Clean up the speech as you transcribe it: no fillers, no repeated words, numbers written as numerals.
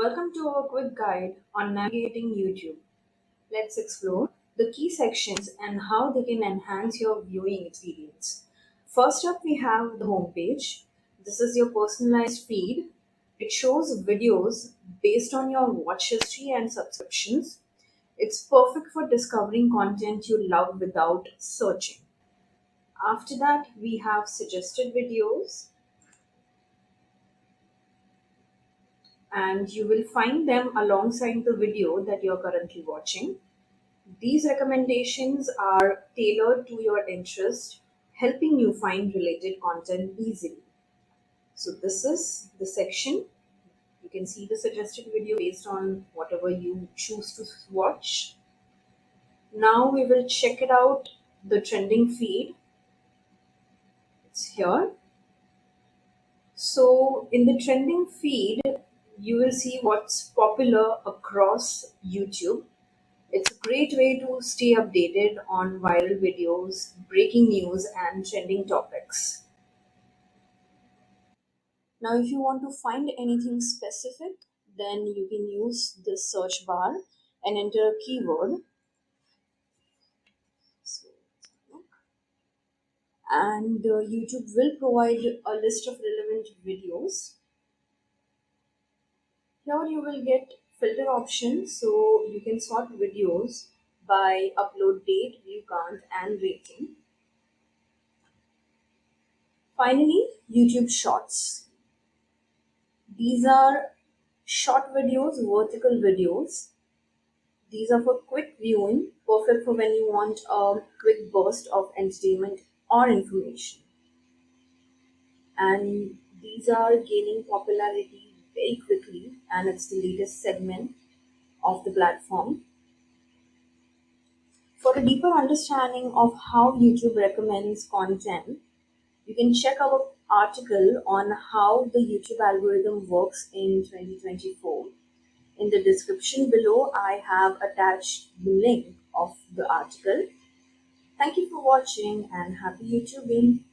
Welcome to our quick guide on navigating YouTube. Let's explore the key sections and how they can enhance your viewing experience. First up, we have the homepage. This is your personalized feed. It shows videos based on your watch history and subscriptions. It's perfect for discovering content you love without searching. After that, we have suggested videos, and you will find them alongside the video that you're currently watching. These recommendations are tailored to your interest, helping you find related content easily. So, this is the section. You can see the suggested video based on whatever you choose to watch. Now, we will check it out, the trending feed. It's here. So, in the trending feed, you will see what's popular across YouTube. It's a great way to stay updated on viral videos, breaking news, and trending topics. Now, if you want to find anything specific, then you can use the search bar and enter a keyword. So, and YouTube will provide a list of relevant videos. Here you will get filter options, so you can sort videos by upload date, view count, and rating. Finally, YouTube Shorts. These are short videos, vertical videos. These are for quick viewing, perfect for when you want a quick burst of entertainment or information. And these are gaining popularity very quickly, and it's the latest segment of the platform. For a deeper understanding of how YouTube recommends content, you can check our article on how the YouTube algorithm works in 2024. In the description below, I have attached the link of the article. Thank you for watching and happy YouTubing.